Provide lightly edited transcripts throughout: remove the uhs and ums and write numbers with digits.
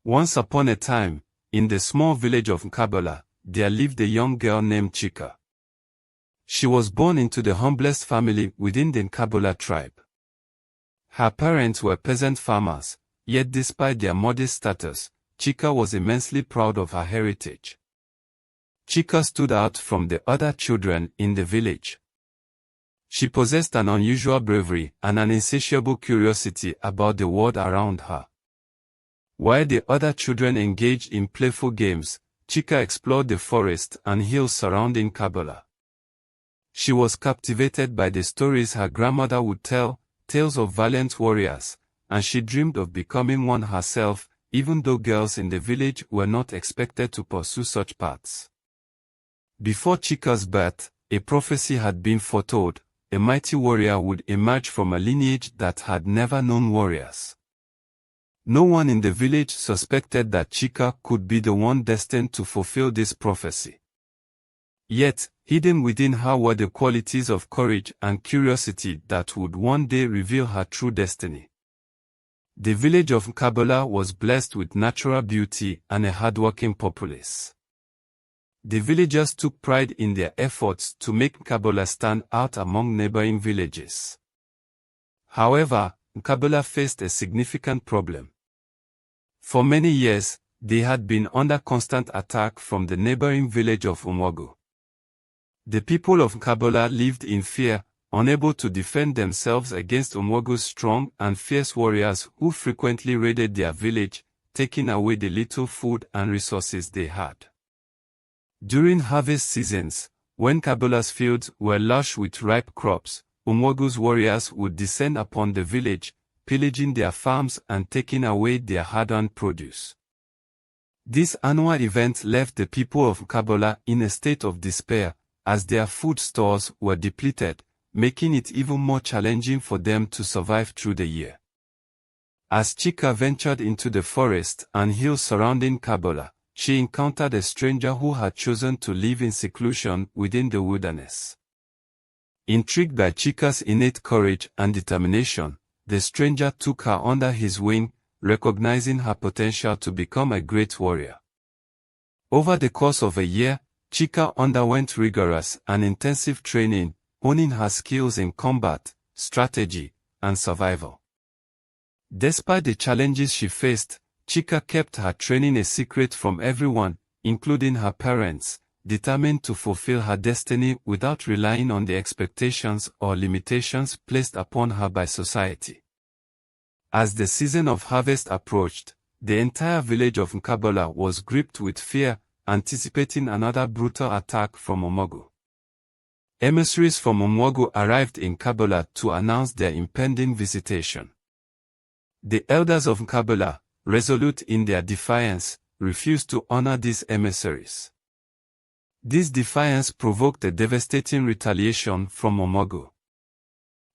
Once upon a time, in the small village of Nkabala, there lived a young girl named Chika. She was born into the humblest family within the Nkabala tribe. Her parents were peasant farmers, yet despite their modest status, Chika was immensely proud of her heritage. Chika stood out from the other children in the village. She possessed an unusual bravery and an insatiable curiosity about the world around her. While the other children engaged in playful games, Chika explored the forest and hills surrounding Nkabala. She was captivated by the stories her grandmother would tell, tales of valiant warriors, and she dreamed of becoming one herself, even though girls in the village were not expected to pursue such paths. Before Chika's birth, a prophecy had been foretold: a mighty warrior would emerge from a lineage that had never known warriors. No one in the village suspected that Chika could be the one destined to fulfill this prophecy. Yet, hidden within her were the qualities of courage and curiosity that would one day reveal her true destiny. The village of Nkabala was blessed with natural beauty and a hardworking populace. The villagers took pride in their efforts to make Nkabala stand out among neighboring villages. However, Nkabala faced a significant problem. For many years, they had been under constant attack from the neighboring village of Umwagu. The people of Nkabala lived in fear, unable to defend themselves against Umwagu's strong and fierce warriors who frequently raided their village, taking away the little food and resources they had. During harvest seasons, when Nkabala's fields were lush with ripe crops, Umwagu's warriors would descend upon the village, pillaging their farms and taking away their hard-earned produce. This annual event left the people of Nkabala in a state of despair, as their food stores were depleted, making it even more challenging for them to survive through the year. As Chika ventured into the forest and hills surrounding Nkabala, she encountered a stranger who had chosen to live in seclusion within the wilderness. Intrigued by Chika's innate courage and determination, the stranger took her under his wing, recognizing her potential to become a great warrior. Over the course of a year, Chika underwent rigorous and intensive training, honing her skills in combat, strategy, and survival. Despite the challenges she faced, Chika kept her training a secret from everyone, including her parents, determined to fulfill her destiny without relying on the expectations or limitations placed upon her by society. As the season of harvest approached, the entire village of Nkabala was gripped with fear, anticipating another brutal attack from Umwagu. Emissaries from Umwagu arrived in Nkabala to announce their impending visitation. The elders of Nkabala, resolute in their defiance, refused to honor these emissaries. This defiance provoked a devastating retaliation from Umwagu.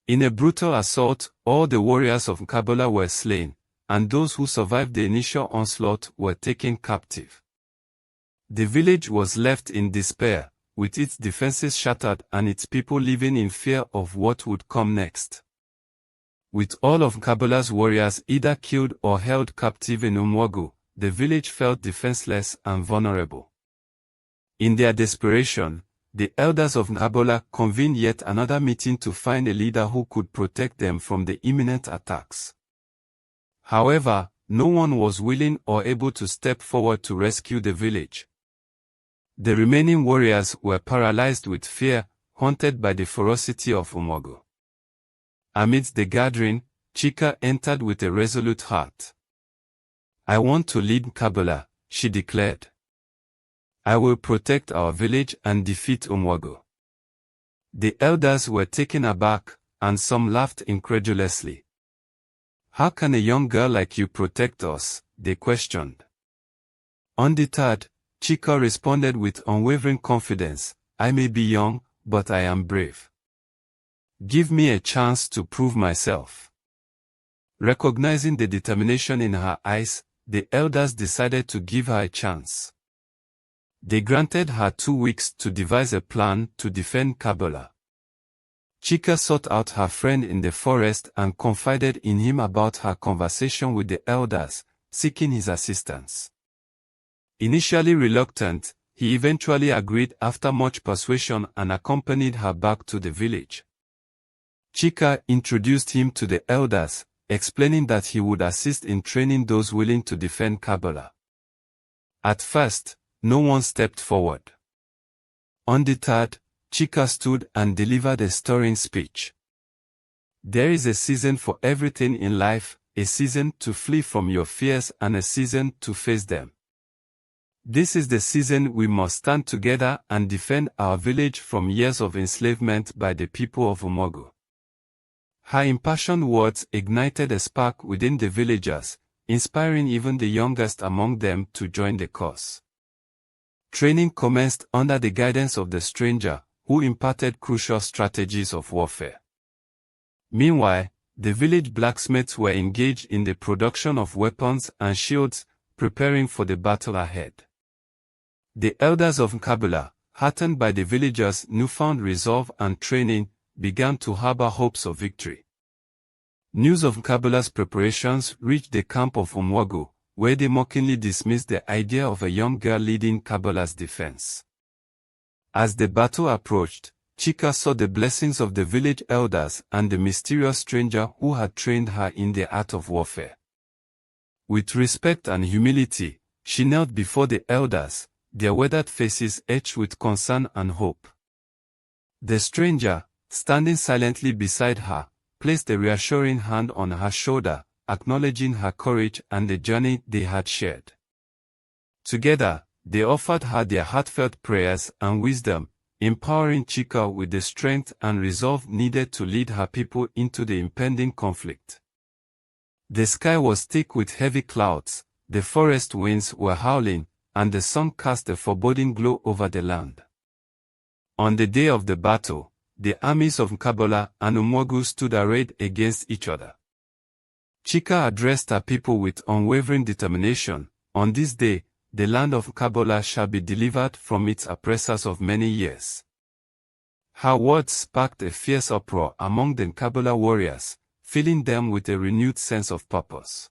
In a brutal assault, all the warriors of Nkabala were slain, and those who survived the initial onslaught were taken captive. The village was left in despair, with its defenses shattered and its people living in fear of what would come next. With all of Nkabala's warriors either killed or held captive in Umwagu, the village felt defenseless and vulnerable. In their desperation, the elders of Nkabala convened yet another meeting to find a leader who could protect them from the imminent attacks. However, no one was willing or able to step forward to rescue the village. The remaining warriors were paralyzed with fear, haunted by the ferocity of Umwagu. Amidst the gathering, Chika entered with a resolute heart. "I want to lead Nkabala," she declared. "I will protect our village and defeat Umwagu." The elders were taken aback, and some laughed incredulously. "How can a young girl like you protect us?" they questioned. Undeterred, Chika responded with unwavering confidence, "I may be young, but I am brave. Give me a chance to prove myself." Recognizing the determination in her eyes, the elders decided to give her a chance. They granted her 2 weeks to devise a plan to defend Nkabala. Chika sought out her friend in the forest and confided in him about her conversation with the elders, seeking his assistance. Initially reluctant, he eventually agreed after much persuasion and accompanied her back to the village. Chika introduced him to the elders, explaining that he would assist in training those willing to defend Nkabala. At first, no one stepped forward. Undeterred, Chika stood and delivered a stirring speech. There is a season for everything in life, a season to flee from your fears and a season to face them. This is the season we must stand together and defend our village from years of enslavement by the people of Umogu. Her impassioned words ignited a spark within the villagers, inspiring even the youngest among them to join the cause. Training commenced under the guidance of the stranger, who imparted crucial strategies of warfare. Meanwhile, the village blacksmiths were engaged in the production of weapons and shields, preparing for the battle ahead. The elders of Nkabala, heartened by the villagers' newfound resolve and training, began to harbor hopes of victory. News of Nkabala's preparations reached the camp of Umwogu, where they mockingly dismissed the idea of a young girl leading Nkabala's defense. As the battle approached, Chika saw the blessings of the village elders and the mysterious stranger who had trained her in the art of warfare. With respect and humility, she knelt before the elders, their weathered faces etched with concern and hope. The stranger, standing silently beside her, placed a reassuring hand on her shoulder, acknowledging her courage and the journey they had shared. Together, they offered her their heartfelt prayers and wisdom, empowering Chika with the strength and resolve needed to lead her people into the impending conflict. The sky was thick with heavy clouds, the forest winds were howling, and the sun cast a foreboding glow over the land. On the day of the battle, the armies of Nkabala and Umwogu stood arrayed against each other. Chika addressed her people with unwavering determination. On this day, the land of Nkabala shall be delivered from its oppressors of many years. Her words sparked a fierce uproar among the Nkabala warriors, filling them with a renewed sense of purpose.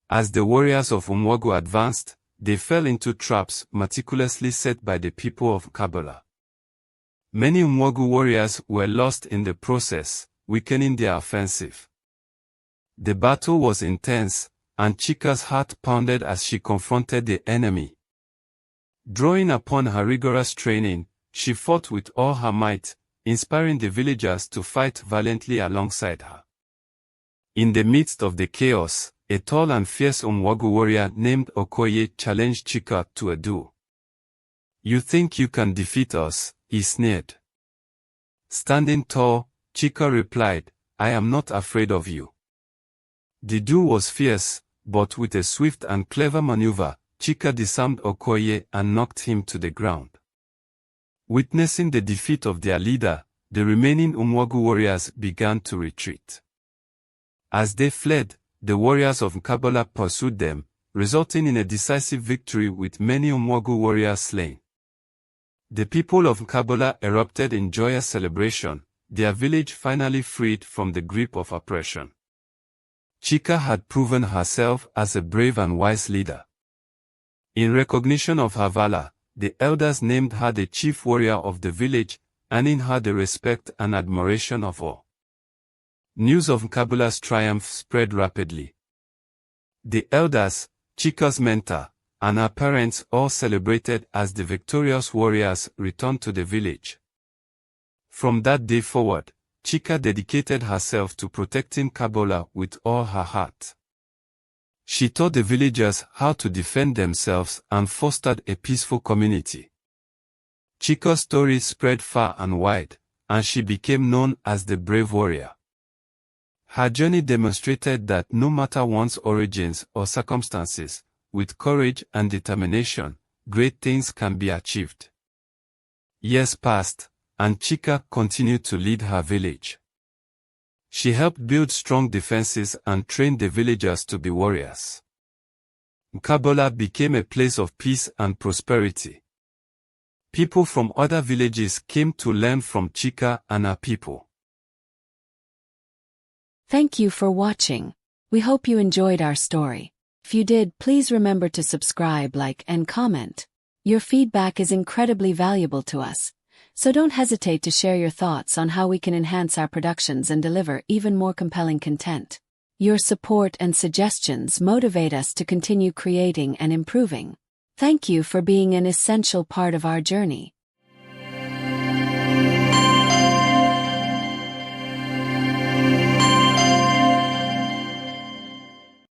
As the warriors of Umwogu advanced, they fell into traps meticulously set by the people of Nkabala. Many Umwogu warriors were lost in the process, weakening their offensive. The battle was intense, and Chika's heart pounded as she confronted the enemy. Drawing upon her rigorous training, she fought with all her might, inspiring the villagers to fight valiantly alongside her. In the midst of the chaos, a tall and fierce Umwogu warrior named Okoye challenged Chika to a duel. "You think you can defeat us?" he sneered. Standing tall, Chika replied, "I am not afraid of you." The duel was fierce, but with a swift and clever maneuver, Chika disarmed Okoye and knocked him to the ground. Witnessing the defeat of their leader, the remaining Umwogu warriors began to retreat. As they fled, the warriors of Nkabala pursued them, resulting in a decisive victory with many Umwogu warriors slain. The people of Nkabala erupted in joyous celebration, their village finally freed from the grip of oppression. Chika had proven herself as a brave and wise leader. In recognition of her valor, the elders named her the chief warrior of the village, earning her the respect and admiration of all. News of Nkabala's triumph spread rapidly. The elders, Chika's mentor, and her parents all celebrated as the victorious warriors returned to the village. From that day forward, Chika dedicated herself to protecting Nkabala with all her heart. She taught the villagers how to defend themselves and fostered a peaceful community. Chika's story spread far and wide, and she became known as the brave warrior. Her journey demonstrated that no matter one's origins or circumstances, with courage and determination, great things can be achieved. Years passed, and Chika continued to lead her village. She helped build strong defenses and trained the villagers to be warriors. Nkabala became a place of peace and prosperity. People from other villages came to learn from Chika and her people. Thank you for watching. We hope you enjoyed our story. If you did, please remember to subscribe, like, and comment. Your feedback is incredibly valuable to us, so don't hesitate to share your thoughts on how we can enhance our productions and deliver even more compelling content. Your support and suggestions motivate us to continue creating and improving. Thank you for being an essential part of our journey.